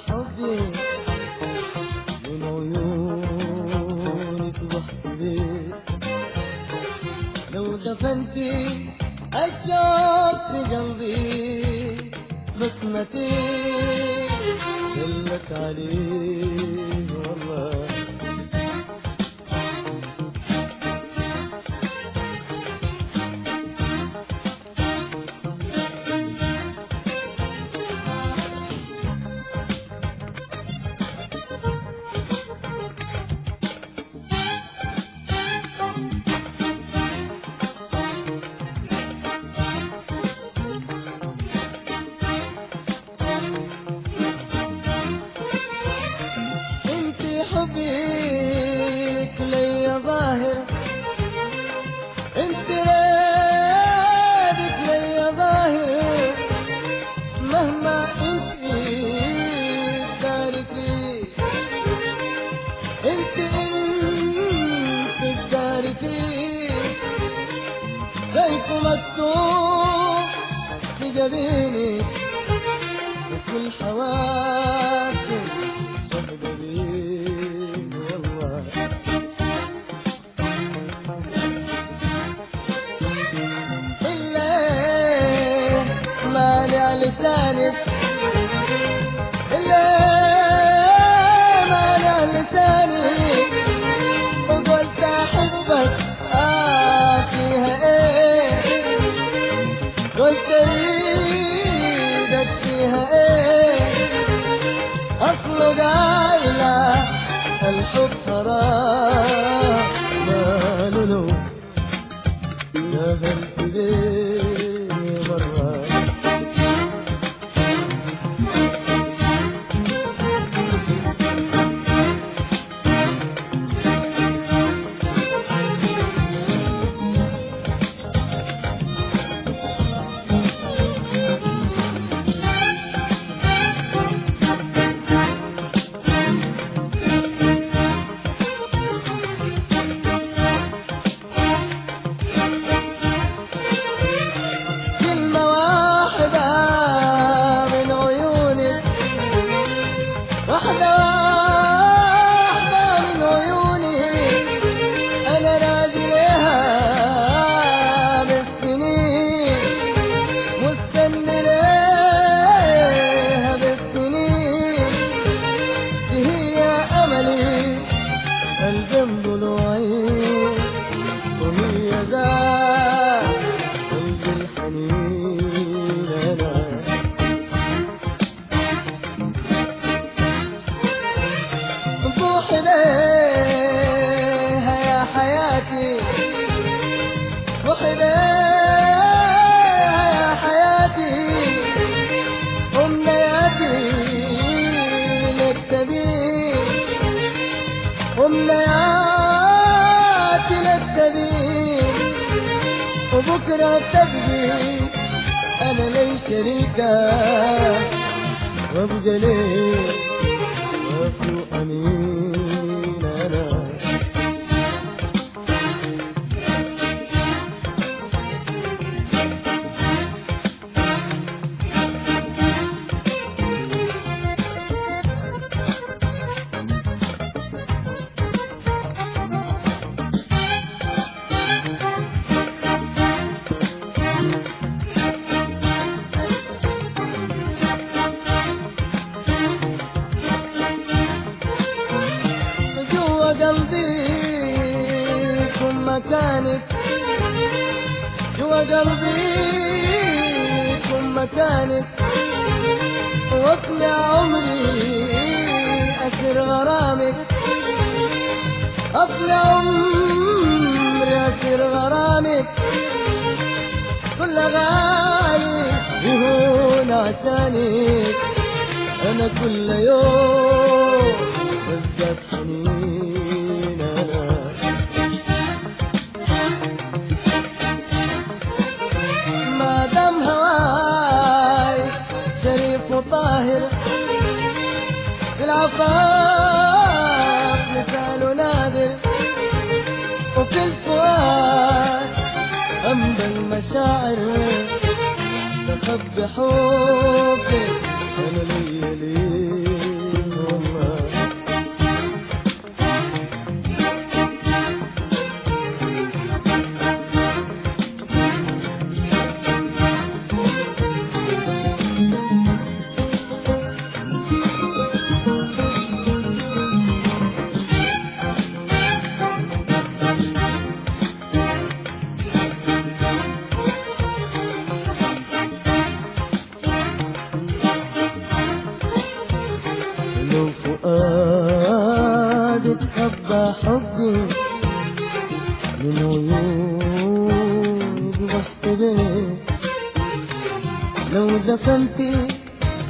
حبي من عيونك وحدي، لو دفنتي الشوق في قلبي بسمتي دلت عليه والله. حبك ليا ظاهر، انت ريدك ليا ظاهر، مهما انت تداركي، انت تداركي، زيك مكتوب في جبيني وكل حواسي لسانك، اللي مانع لساني وقلت احبك فيها ايه، قلت اريدك فيها ايه، اصله قايله الحب حرام ماله لو شغلت بيه مرة. واحدة من عيوني أنا راضي لها بالسنين، مستني لها بالسنين، هي أملي الجنب ضلوعي وهي ذات قلبي الحنين. أنا إليها يا حياتي، روحي إليها يا حياتي، أمنياتي لك تبين، أمنياتي لك تبين، وبكرة تبقي أنا لي شريكة وأبقى لي وفي أمين. أنا قلبي كن مكانك، جوا قلبي كن مكانك، وافنى عمري أسر غرامك، أفنى عمري أسر غرامك، كل غالي يهون عشانك، أنا كل يوم بزداد حنين. أنا ما دام هواي شريف وطاهر، في العفاف مثاله نادر، وفي الفؤاد أنبى المشاعر، تخبي حبك أنا ليا ليه.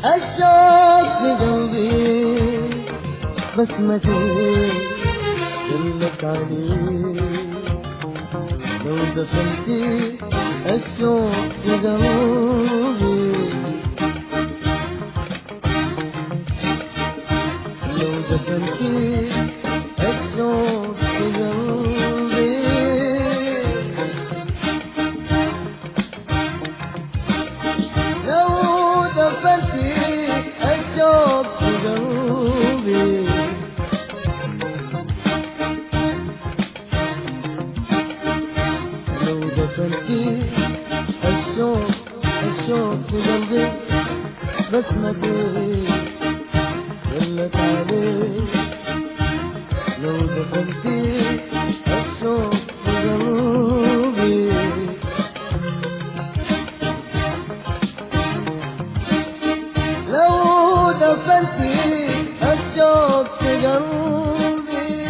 الشوق في قلبي بسمتي دلت عليه لو دفنتي الشوق في قلبي لو دفنتي الشوق في قلبي لو دفنتي الشوق في قلبي لو دفنتي الشوق في قلبي بسمتي دلت عليه لو دفنتي الشوق في قلبي لو دفنتي الشوق في قلبي.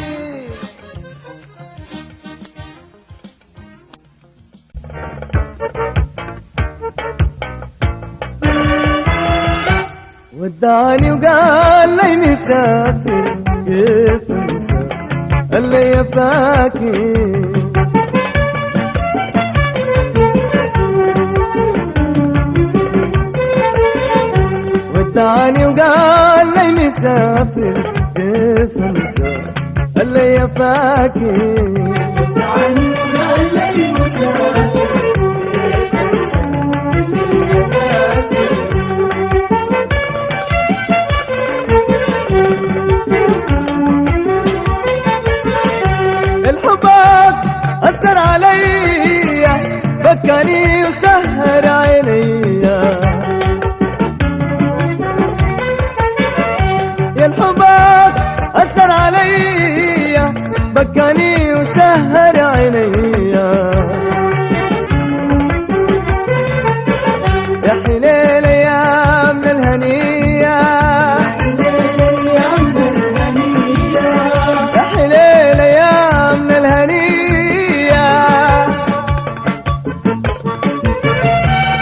ودعني وقال لي مسافر كيف انسى اللي يفاكر ودعني وقال لي مسافر كيف انسى اللي يفاكر ودعني وقال لي مسافر كيف انسى اللي يفاكر الحبك أثر عليا بكاني وسهر عينيا يا الحبك أثر عليا بكاني وسهر عينيا يا حليل يا من الهنية يا حليل يا من الهنية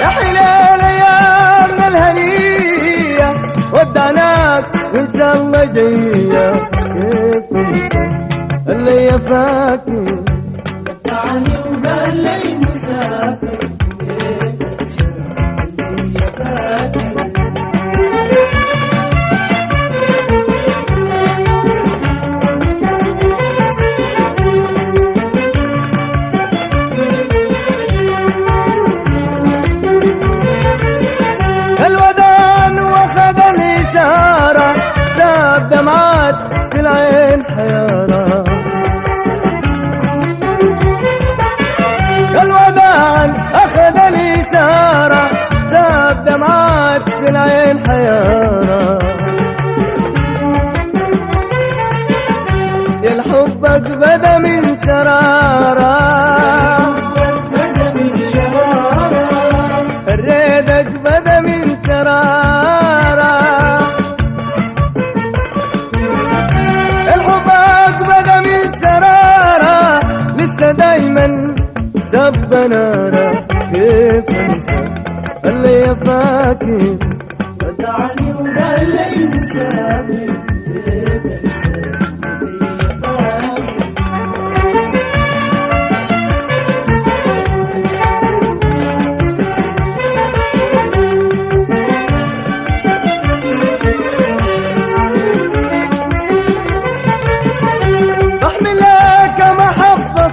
يا حليل يا من الهنية ودعناك وإن شاء الله جاية كيف انسى اللي يفاكر ودعني وقال لي مسافر كيف انسى اللي يفاكر الودان واخذ الإشارة ساب دمعات في العين حيارة الودان أخذ الإشارة ساب دمعات في العين حيارة يا الحب بدا من شرارة الريدك بدا من شرارة الحبك بدا من شرارة لسه دايما شاب نارة كيف انسى اللي يفاكر ودعني وقال لي مسافر كيف انسى اللي يفاكر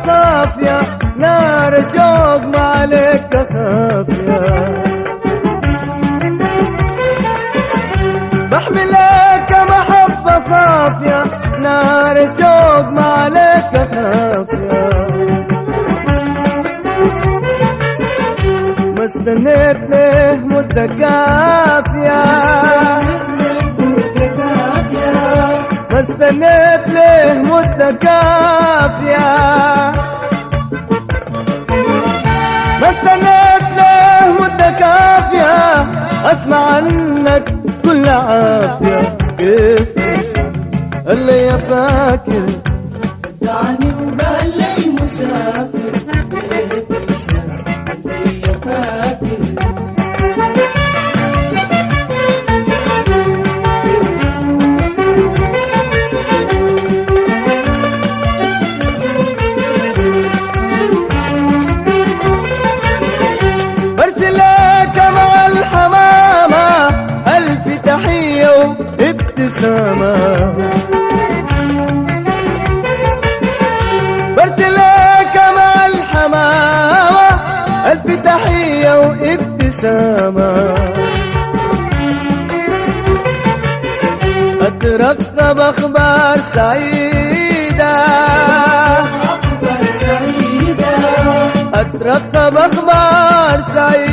صافية نار الشوق ما عليك خافية بحملك محبة صافية نار الشوق ما عليك خافية ما استنيت له مدة كافية ما استنيت له مدة كافية ما استنيت له مدة كافية اسمع عنك كل عافية كيف اللي يفاكر دعني وقال لي مسافر كيف اللي يفاكر ابتسامة برسلك مع الحمامة ألف تحية وابتسامة أترقب أخبار سعيدة أترقب أخبار سعيدة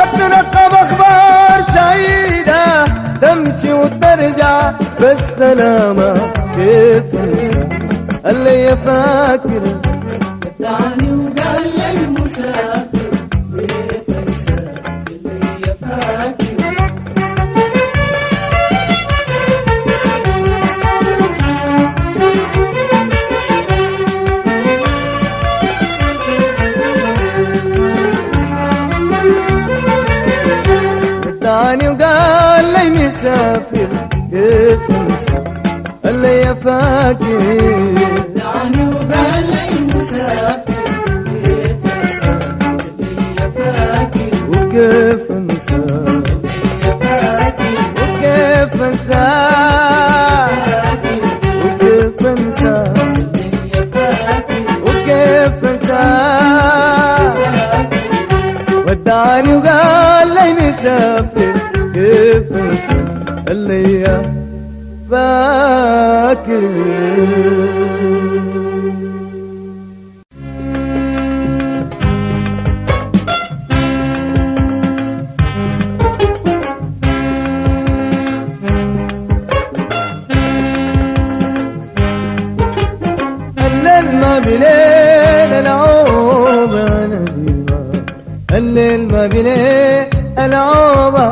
أترقب أخبار سعيدة تمشي وترجع بالسلامة كيف انسى اللي فاكر دعني وقال لي المسافر كيف انسى اللي فاكر دعني وقال لي مسافر كيف انسى اللي فاكر دعني وقال لي مسافر كيف انسى اللي فاكر وكيف انسى اللي فاكر وكيف انسى وكيف انسى اللي فاكر وكيف انسى ودعني وقال لي مسافر كيف انسى اللي فاكر الليل ما بليل العوبة نديمة الليل ما بليل العوبة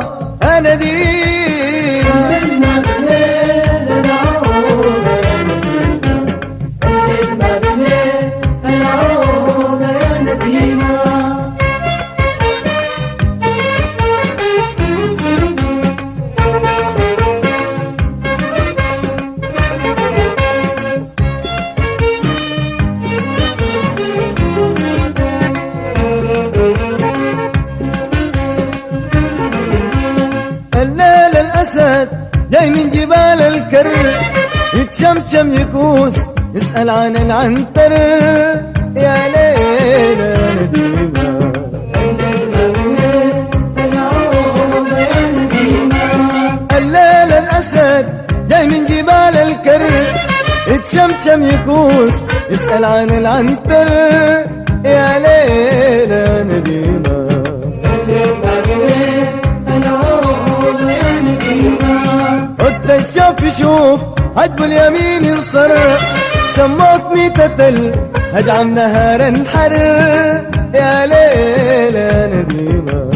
نديمة الليل الأسد جاي من جبال الكر يتشمشم يكوس يسأل عن العنتر يا ليل يا نديمة الليل الأسد جاي من جبال الكر يتشمشم يكوس يسأل عن العنتر يا ليل يا نديمة الدجاف يشوف هجب اليمين ينصر سموت ميتة هجعم نهار انحر يا ليل يا نديمة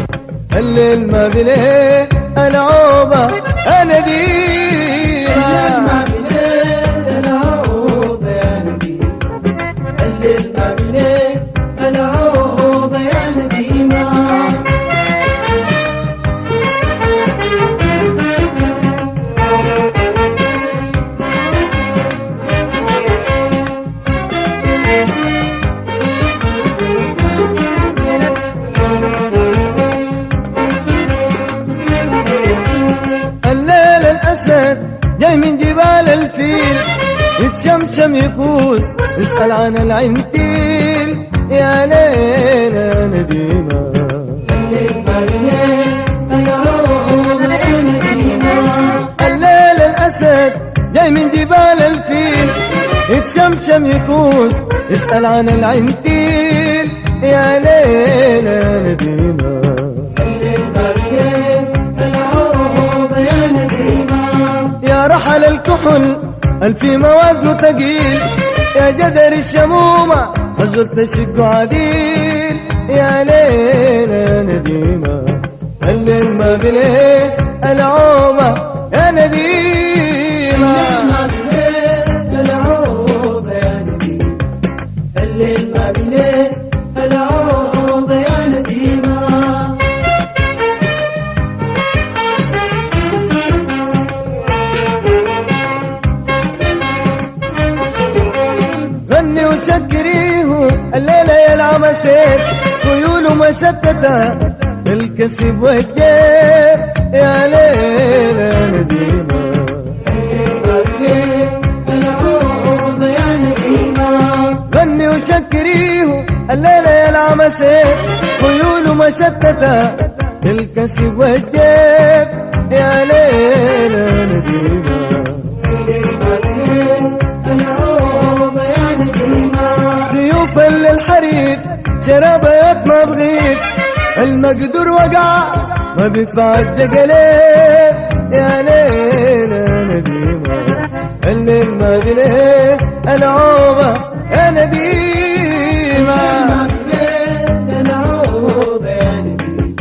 الليل ما بليل العوبة يا نديمة ما بليل العوبة يا نديمة الليل ما بليل العوبة يا نديمة الليل الأسد جاي من جبال الفيل يتشمشم يكوس يسأل عن العنتيل يا ليل يا نديمة الليل ما بليل العوبة يا نديمة الليل الأسد جاي من جبال الفيل يتشمشم يكوس يسأل عن العنتيل يا ليل يا نديمة الليل ما بليل العوبة يا نديمة يا رحل الكحل الفي موازنه تقيل يا جدر الشمومة رجل تشق عديل يا ليل يا نديمة الليل ما بليل العوبة يا نديمة ما بليل العوبة يا نديمة الليل ما بليل العوبة يا نديمة غني وشكريه الليلة يا العمسين خيول مشتتة الكسب والجيب يا ليل يا نديمة. العروبة يا نديمة غني وشكريه الليلة يا العمسين خيول مشتتة الكسب والجيب يا ليل يا نديمة. العروبة يا نديمة سيوف للحريد شرابات ما بغيت المقدور وقع ما بيفعل قليل يا ليل يا نديمة. الليل ما بليه العوبة يا نديمة. العروبة يا نديمة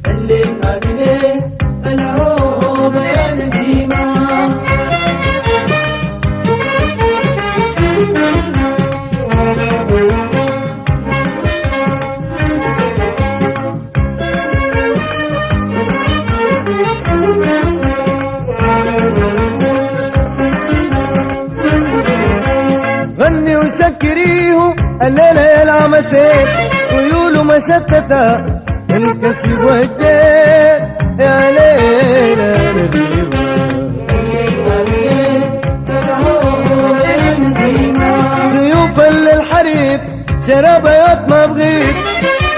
الليل ما بليه العروبة يا نديمة. غني وشكريه الليلة يا العمسين خيول مشتتة الكسب والجيب يا ليل يا نديمة. سيوف للحريب شرابات ما بغيت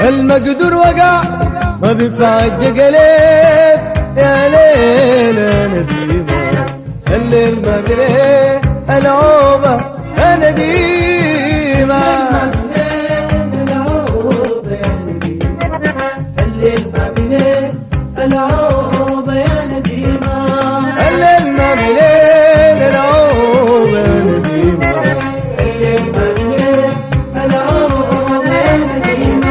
المقدور وقع ما بيفعل قليل يا ليل يا نديمة. الليل ما بليه العوبة يا نديمة. العروبة يا نديمة الليل ما بليه العروبة يا نديمة. الليل ما بليل العوبة يا نديمة. الليل ما بليه العروبة يا نديمة.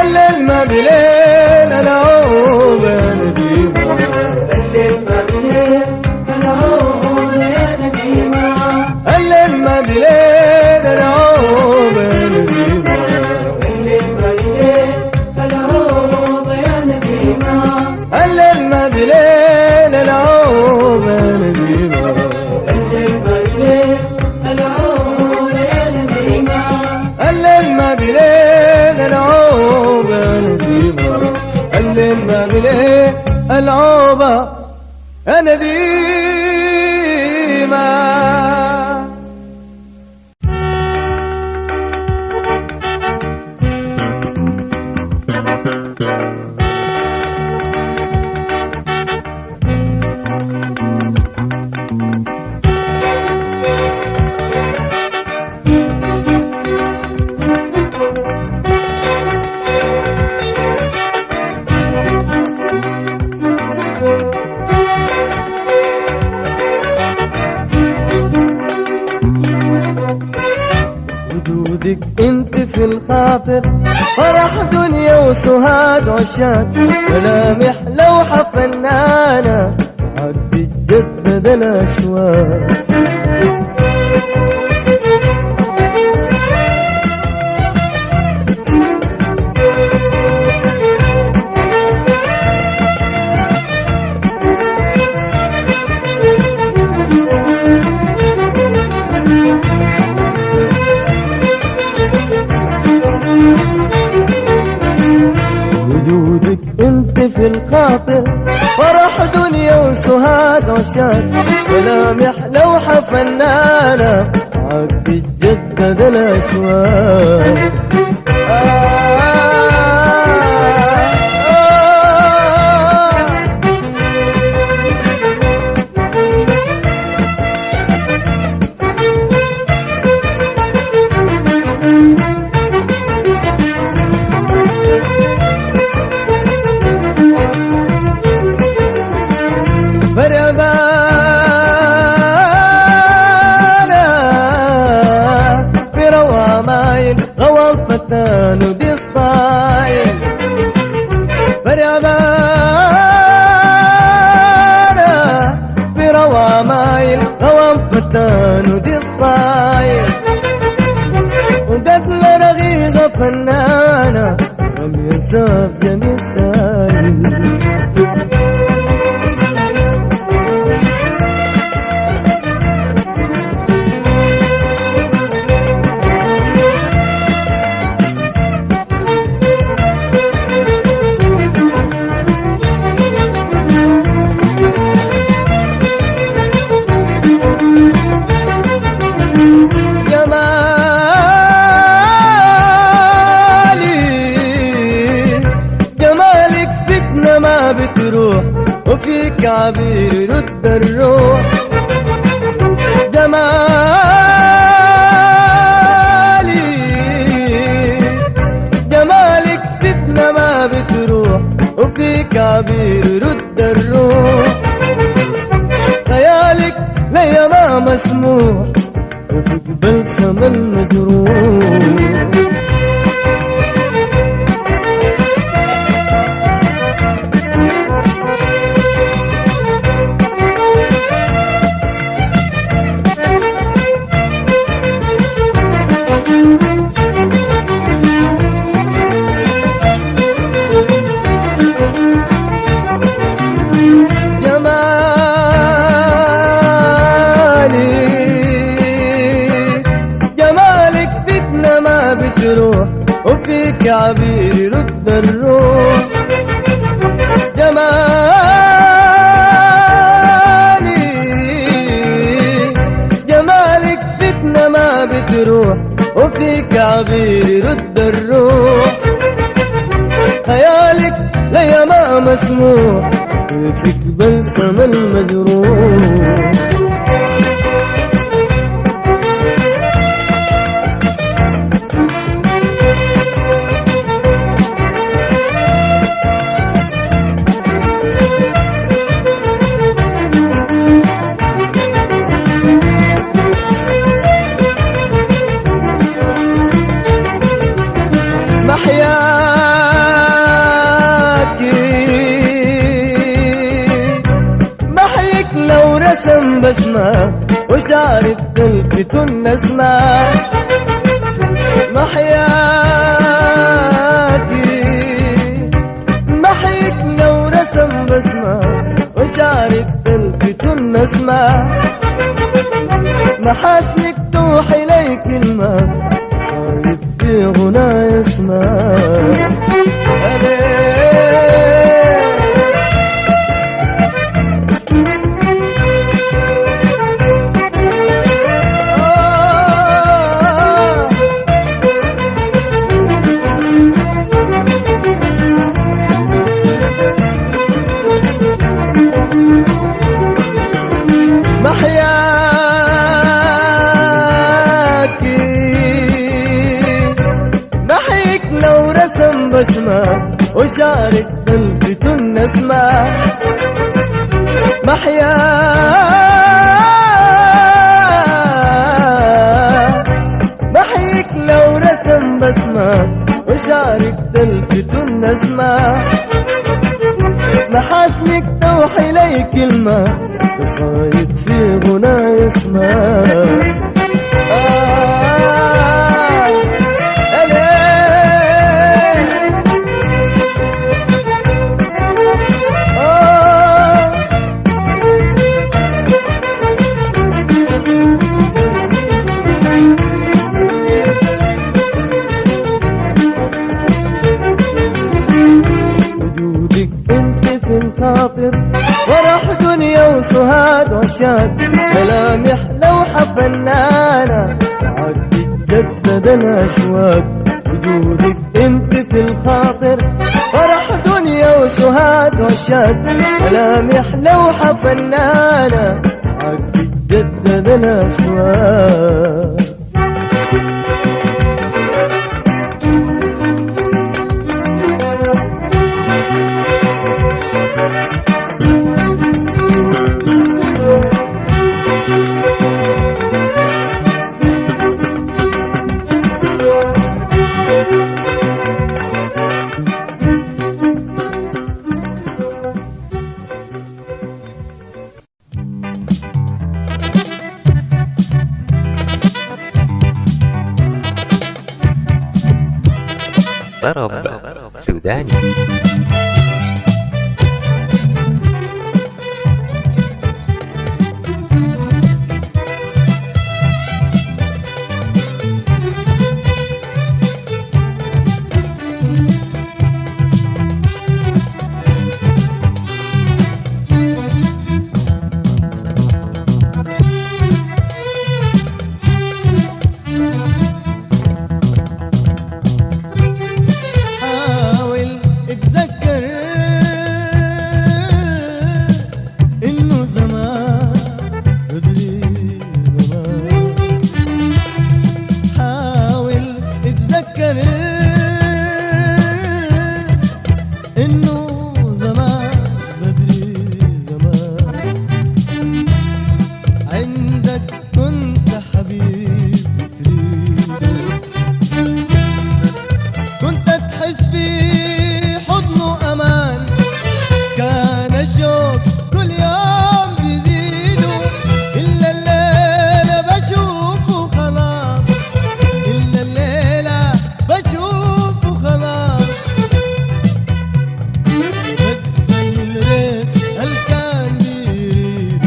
الليل ما بليل العوبة يا نديمة. الليل ما بليه العروبة يا نديمة. الليل ما بليل العوبة يا نديمة. الليل ما بليه العروبة يا نديمة. الليل ما بليل العوبة يا نديمة. الليل ما بليه العروبة يا نديمة. الليل ما بليل العوبة يا نديمة. الليل ما بليل العوبة يا نديمة. وجودك انت في الخاطر فرح دنيا وسهاد عشاق ملامح لوحة فنانة عد تجدد الاشواق. وجودك انت في الخاطر فرح دنيا وسهاد عشاق ملامح لوحة فنانة عد تجدد الاشواق. فتان ودي صفايل فريابانا في روا مايل غوام فتان ودي صفايل وقتل رغيغة فنانة لم ينساف جميع سايل. بتروح وفيك عبير يرد الروح. جمالك فتنة ما بتروح وفيك عبير يرد الروح. خيالك ليا ما مسموح وفيك بلسم المجروح. وفيك عبير يرد الروح. جمالك فتنة ما بتروح وفيك عبير يرد الروح. خيالك ليا ما مسموح وفيك بلسم المجروح. محيك لو رسم بسمة وشعرك تلفت النسمة. محيك لو رسم بسمة وشعرك تلفت النسمة. محاسنك توحي لي كلمة صايد في غنى يسمع. محيك لو رسم بسمة وشعرك تلفت النسمة. محيك لو رسم بسمة وشعرك تلفت النسمة. محاسنك توحي لي كلمة تصايد في غنى يسمع. وجودك انت في الخاطر فرح دنيا وسهاد وشاد. ملامح لوحة فنانة عدت جدد الأشواق. وجودك انت في الخاطر فرح دنيا وسهاد وشاد. ملامح لوحة فنانة عدت جدد الأشواق. طرب سوداني. إنه زمان بدري زمان عندك كنت حبيب تريده، كنت تحس في حضنه أمان، كان الشوق كل يوم بيزيده، إلا الليلة بشوفه خلاص، إلا الليلة بشوفه خلاص. بدل ريت هل كان بيريد،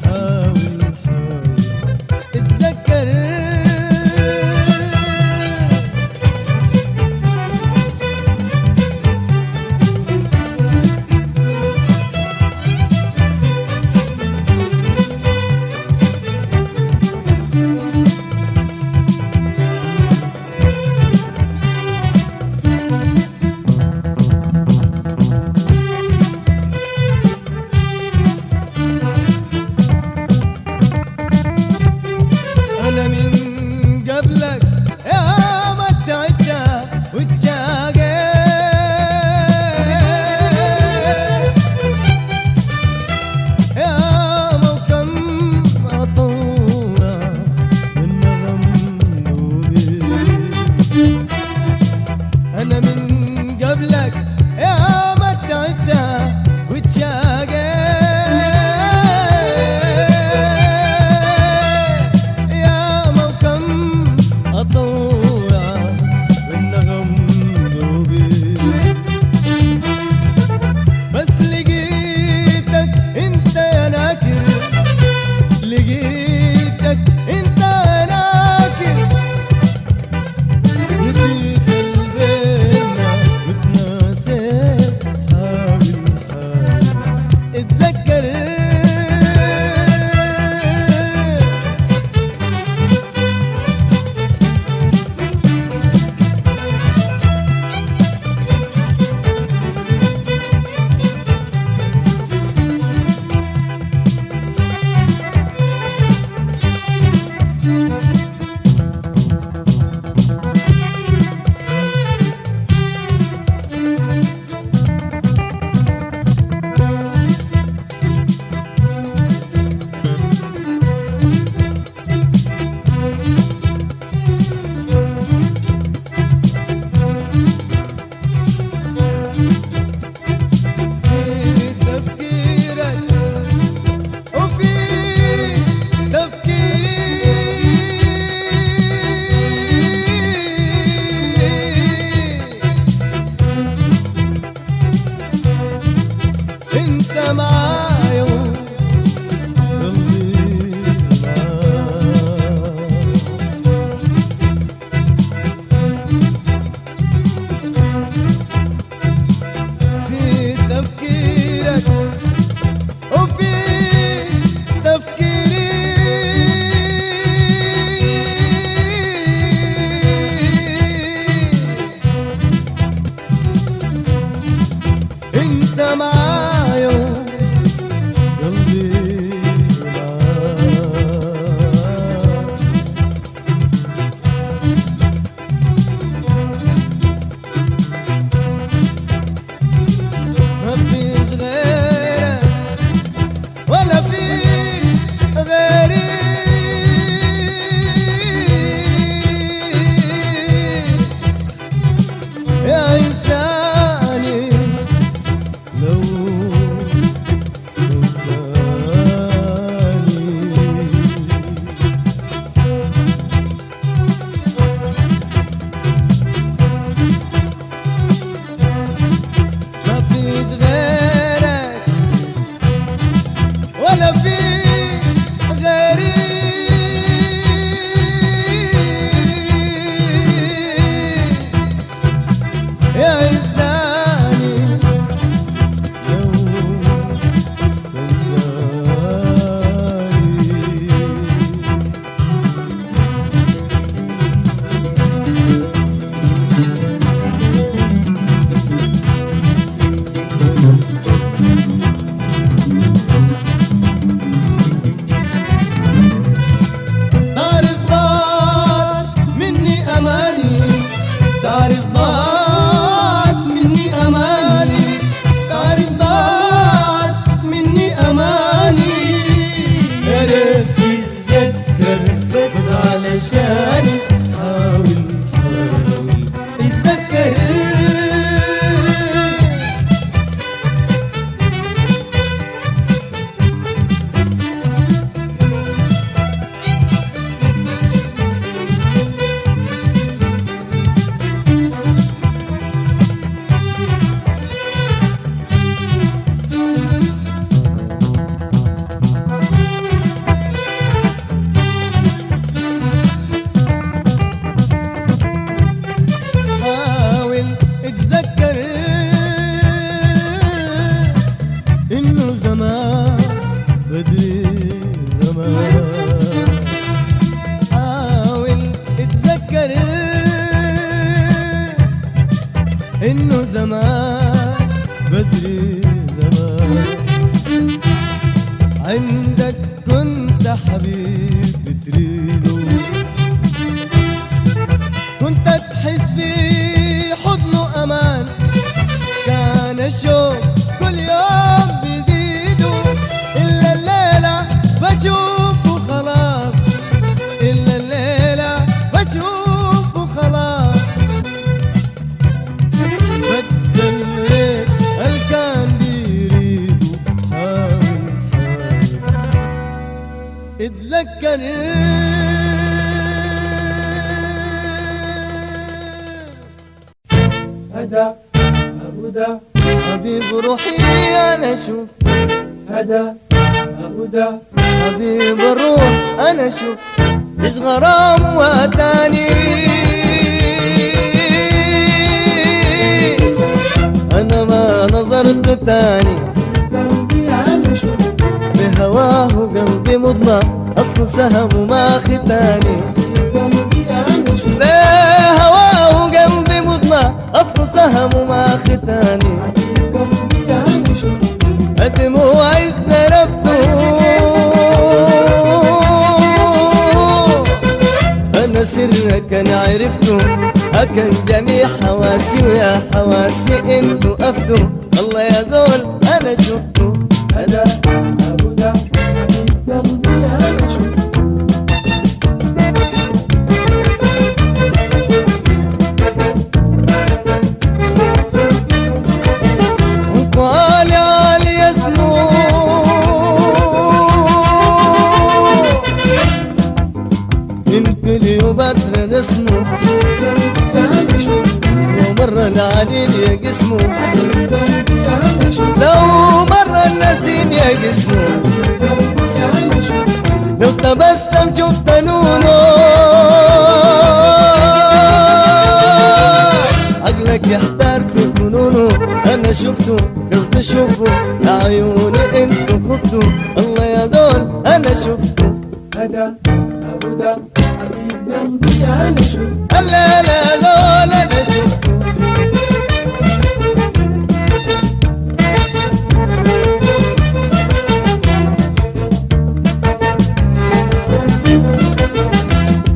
حاول اتذكر. أنا من قبلك يا ما تعبت وتشاقيت، يا ما وكم أطورة والنغم دوبي. أنا من قبلك يا ما تعبت وتشاقيت، أطوع والنغم دوبي. بس لقيتك انت يا ناكر، لقيتك انت يا ناكر، نسيت البينا وتناسيت، حاول اتذكر. انت معايا وقلبي معاك، في تفكيرك وفي تفكيري، انت معايا وقلبي معاك. ما فيش غيرك ولا في غيري، يا إنساني لو تذكري هدى هدى حبيب روحي أنا شفت هدى هدى حبيب الروح أنا شفت الغرام وأتاني أنا ما نظرت تاني قلبي أنا شفت بهواه قلبي مضمى أصل سهم ما ختاني قلبي أنا شفت بهواه قلبي مضمى أصل سهم ما ختاني قلبي أنا شفت دموعي اتنرفته أنا سرك أنا عرفته أكن جميع حواسي ويا حواسي انتو أفتوا الله يا زول أنا شفته هدى هدى حبيب قلبي أنا شفت وعالي عالي اسمه من كل وبدر اسمه ومرة العليل يا جسمه لو مرة النسيم يا جسمه لو تبسم شفت نونه عقلك يحتار في فنونه انا شفته قصدي شوفه يا عيوني انتو خفتوا الله يا دول انا شفته هدى هدى حبيب قلبي أنا شفت لا لا دول انا شفته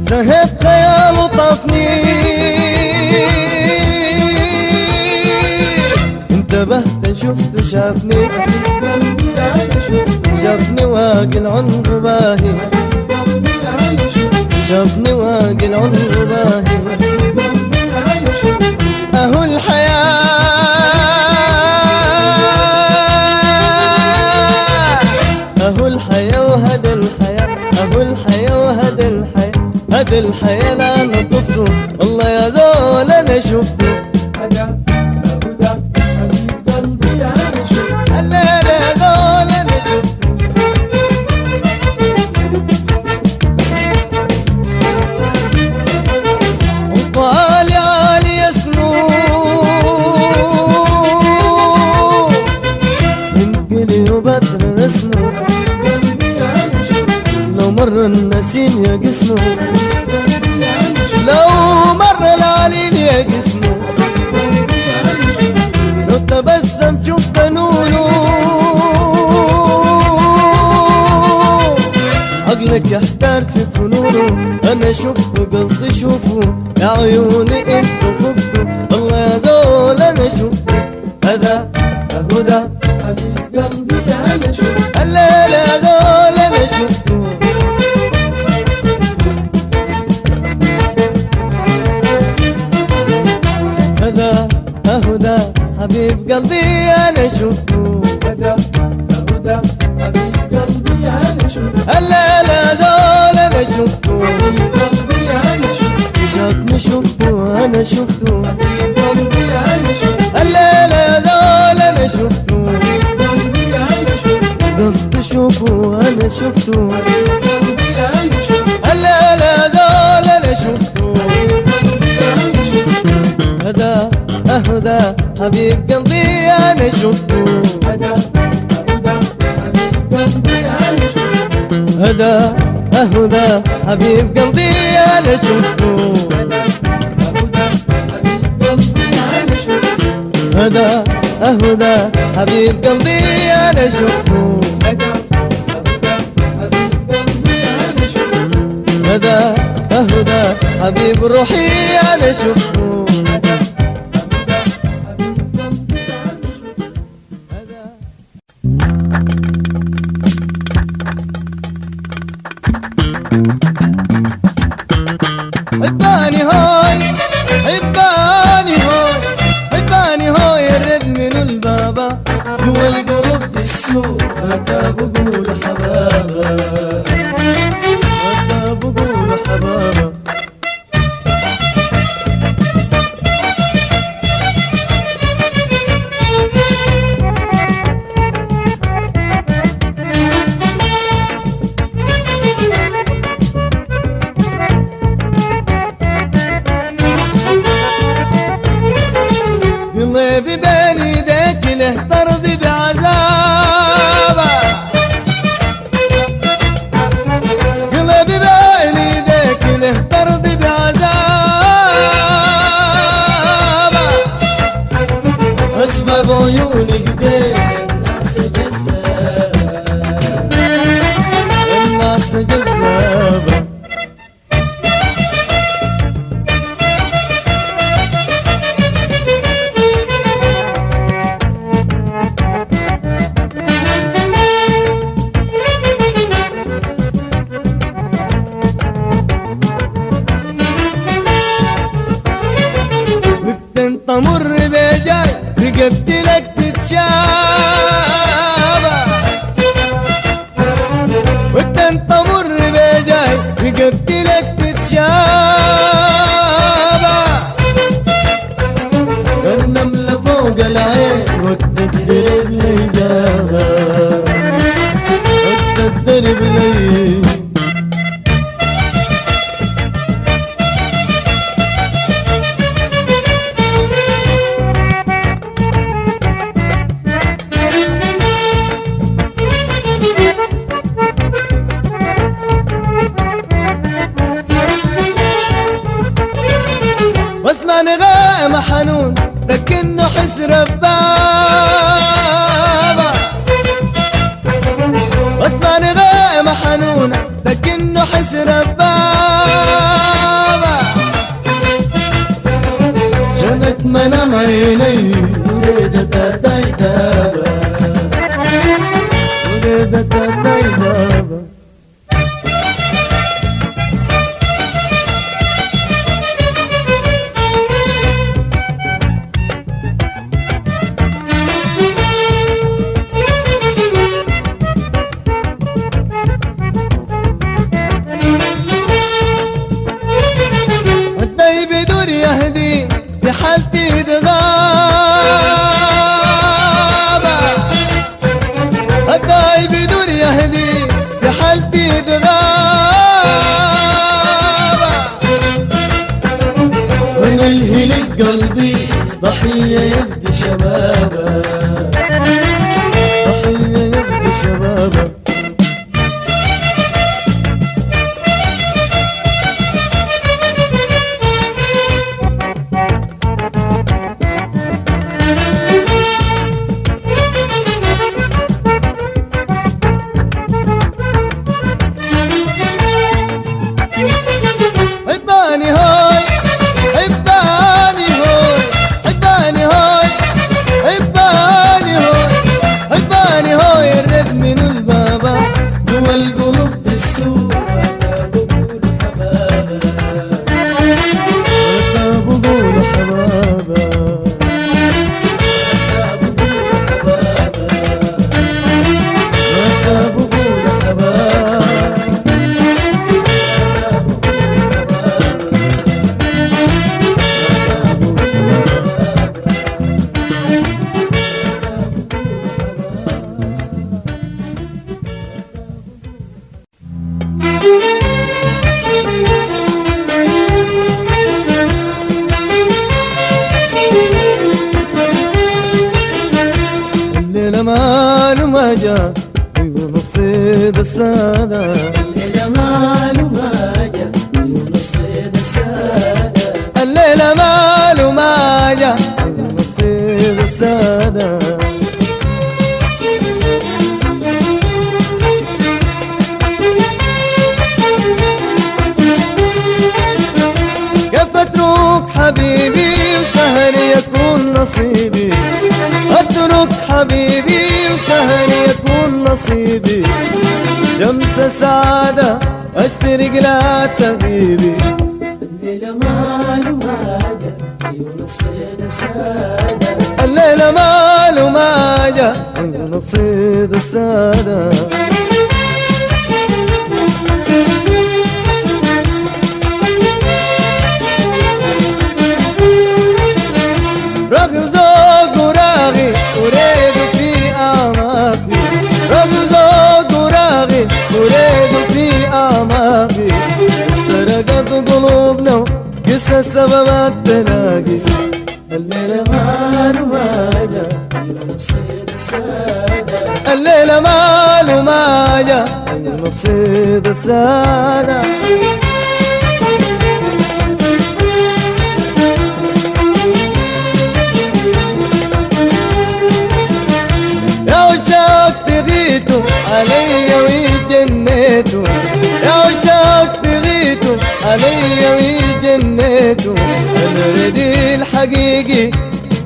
سهب خيال طفني انتبهت شفته شافني قلبي أنا شفت شافني واقي العنق باهي قلبي أنا شفت شافني واقي العنق باهي قلبي أنا شفت اهو الحياة اهو الحياة وهدى الحياة اهو الحياة وهدى الحياة هدى الحياة لا انا طفته والله يا زول انا شفته هدى هدى حبيب قلبي أنا شفت لا لا زول انا شفته وطالي عالي اسمه من قلي وبدر اسمه قلبي أنا شفت لو مر النسيم يا جسمه قلبي أنا شفت لو مر العليل يا جسمه قلبي أنا شفت لو تبسم شفت نونه عقلك يحتار في فنونه انا شفته قصدي شوفه يا عيوني انتو خفتوا الله يا دول انا شفته هذا هدى حبيب قلبي أنا شفت الليل يا دول انا شفته هذا هدى حبيب قلبي انا شفته هدى هدى حبيب قلبي أنا شفت الليل يا دول انا شفته حبيب قلبي أنا شفت شافني شفته انا شفته حبيب قلبي أنا شفت الليل يا دول انا شفته حبيب قلبي أنا شفت قصدي شوفه انا شفته حبيب قلبي أنا شفت الليل يا دول انا شفته قلبي أنا شفت هدى هدى حبيب قلبي انا شفته هدى هدى حبيب قلبي أنا شفت هدى هدى حبيب قلبي انا شفته هدى هدى حبيب قلبي أنا شفت هدى هدى حبيب روحي انا شفته حباني هاي حباني هاي حباني هاي الرد من البابا جوا القلوب بالسوق هكا بقول حبابا يقبلك تتشابه وانت تمر بجاي يقبلك تتشابه النملة فوق العين وتدرب الإجابة وتدرب الإجابة واسمع نغام حنون لكنه حس ربابة واسمع نغام حنون لكنه حس ربابة جنت منام عيني وليدة دايدابة وليدة دايدابة بدور يهدي في حالتي تغابة الداي بدور يهدي في حالتي تغابة وانا الهلك قلبي ضحية يبدي شبابه ضحية يبدي شبابه حباني هاي حباني هاي حباني هاي حباني هاي حباني هاي الرد من البابا جوا القلوب بالسوق بقول حبابا بقول حبابا الليلة ماله ما جا ينصيد السادة الليلة ماله ما جا ينصيد السادة الليلة ماله ما جا ينصيد السادة كيف اترك حبيبي وسهل يكون نصيبي اترك حبيبي وسهل يكون نصيبي شمس سعادة اشترق لا تغيبي الليلة ماله ما جا ينصيد السادة الليلة ماله ما جا ينصيد السادة رغم ذوق وراغي وريد في أعماقي رغم ذوق وراغي وريد في أعماقي افترقت قلوبنا وقسى السبب التلاقي الليلة ماله ما جا ينصيد السادة الليلة ماله ما جا ينصيد السادة تغيتوا علي ويجنيتوا يا وشاك تغيتوا علي ويجنيتوا انا ردي الحقيقي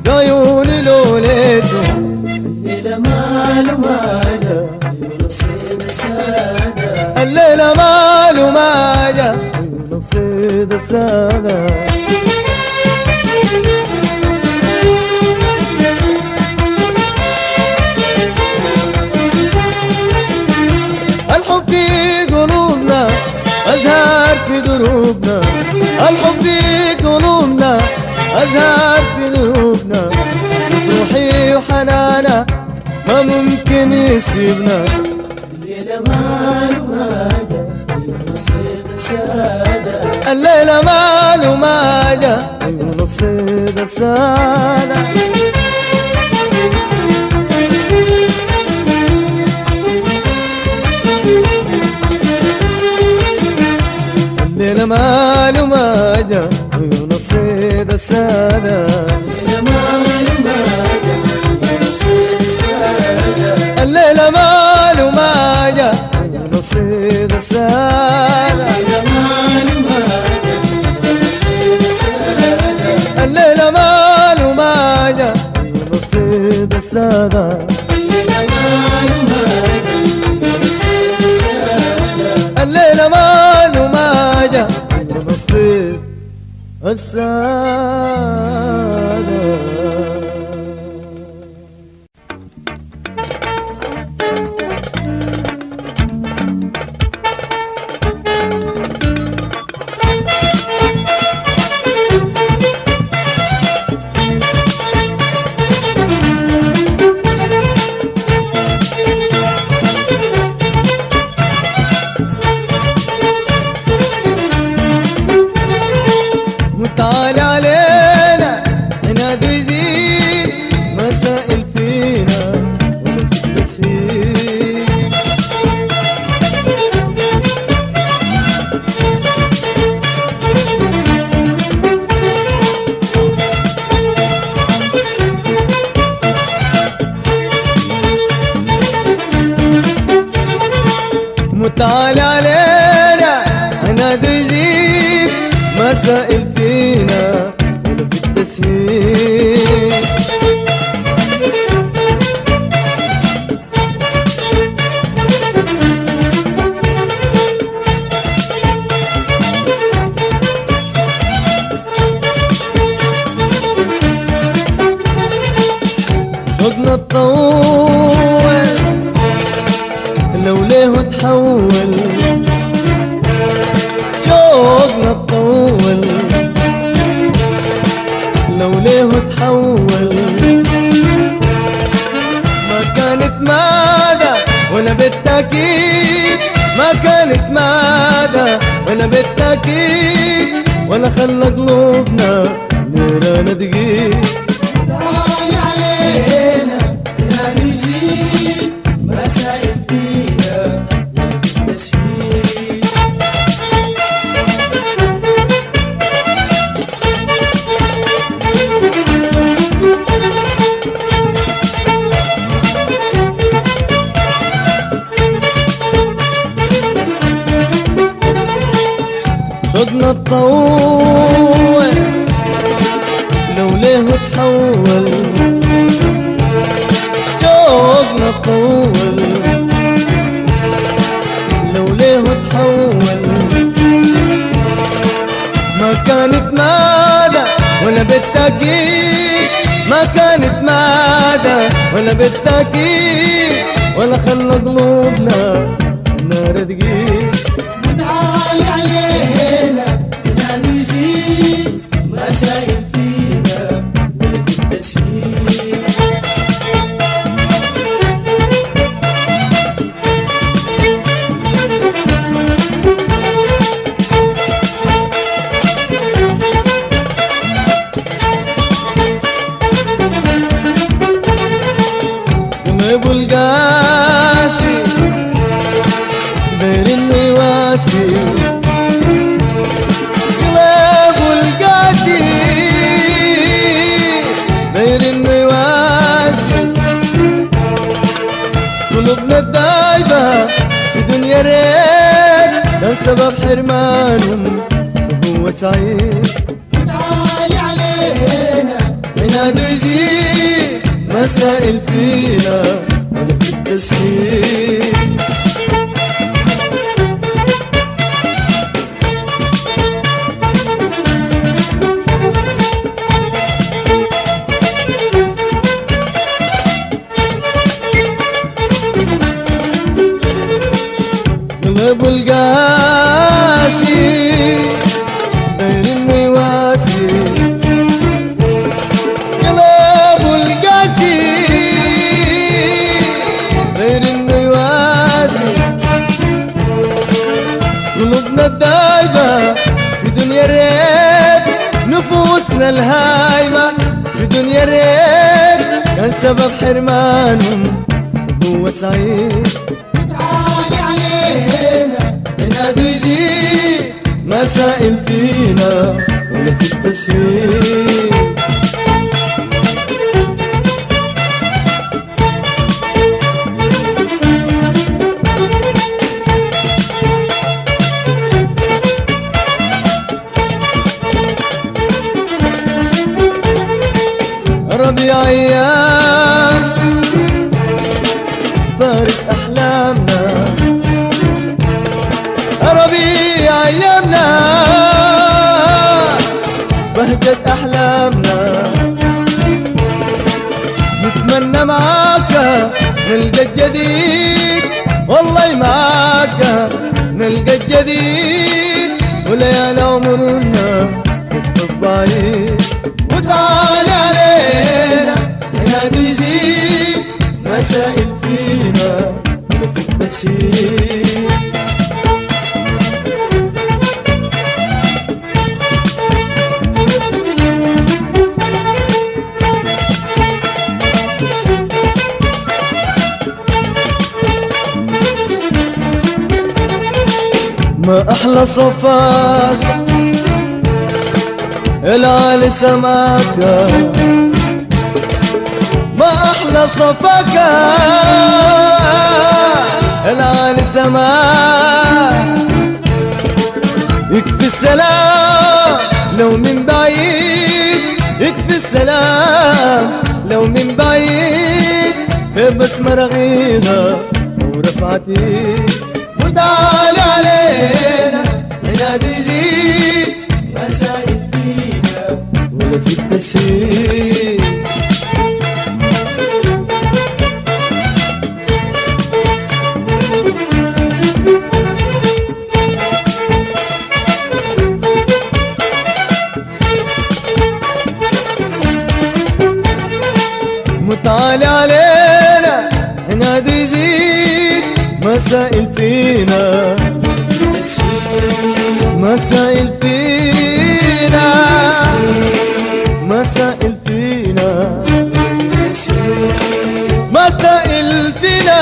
بعيوني لوليتوا الليلة ماله ما جا ينصيد السادة الليلة ماله ما جا ينصيد السادة أزهار في دروبنا، الحب في قلوبنا أزهار في دروبنا، روحي وحنانا ما ممكن يسيبنا. الليلة ماله ماجا ينصيد السادة، الليلة ماله ماجا ينصيد السادة. الليلة ماله ماجا ينصيد السادة، الليلة ماله ماجا ينصيد السادة، الليلة ماله ماجا ينصيد السادة، الليلة ماله ماجا ينصيد السادة، الليلة ماله ماجا ينصيد السادة، الليلة ماله ماجا ينصيد السادة، الليلة ماله ماجا ينصيد السادة. متعال علينا عناد ويزيد مسائل فينا ونفس تسهيل، متعال علينا عناد ويزيد مسائل فينا ولا في التسهيل، شوقنا تطول لو ليه تحول، شوقنا تطول لو ليه تحول، ما كانت ماذا ولا بالتأكيد، ما كانت ماذا ولا بالتأكيد، ولا خلى قلوبنا نيران دقيق. تعالي علينا لا نزيد مسائل فينا وفي التسهيل، شوقنا تطول لو ليه تحول، شوقنا تطول لو ليه تحول، ما كانت ماذا ولا بالتأكيد، ما كانت ماذا ولا بالتأكيد، ولا خلى قلوبنا نار دقيق. تعالي علينا لا نزيد مسائل فينا وفي التسهيل، ابو القاسي غير النواسي، ابو القاسي غير النواسي، قلوبنا الدايبة في دنيا ريت كان سبب حرمانهم وهو سعيد. تعالي علينا عناد يزيد مسائل فينا ولا في التسهيل، ابو القاسي الهايمة في دنيا الريت كان سبب حرمانهم وهو سعيد. تعالي علينا ينادوا يزيد مسائل فينا ولا في التسهيل. ربيع ايام فارس احلامنا، ربيع ايامنا بهجة احلامنا. نتمنى معاك نلقى الجديد، والله معاك نلقى الجديد، وليالي عمرنا نكتب بعيد. وتعالي علينا ينادوا يزيد مسائل فينا وفي التسهيل. ما أحلى صفاك العالي سماك، ما أحلى صفاك العالي سماك. يكفي السلام لو من بعيد، يكفي السلام لو من بعيد، بسمة رغيدة ورفعتي. وتعالي علينا ينادي يزيد مسائل فينا ولا في التسهيل. متعالي علينا ينادي يزيد مسائل فينا، مسائل فينا، مسائل فينا، مسائل فينا.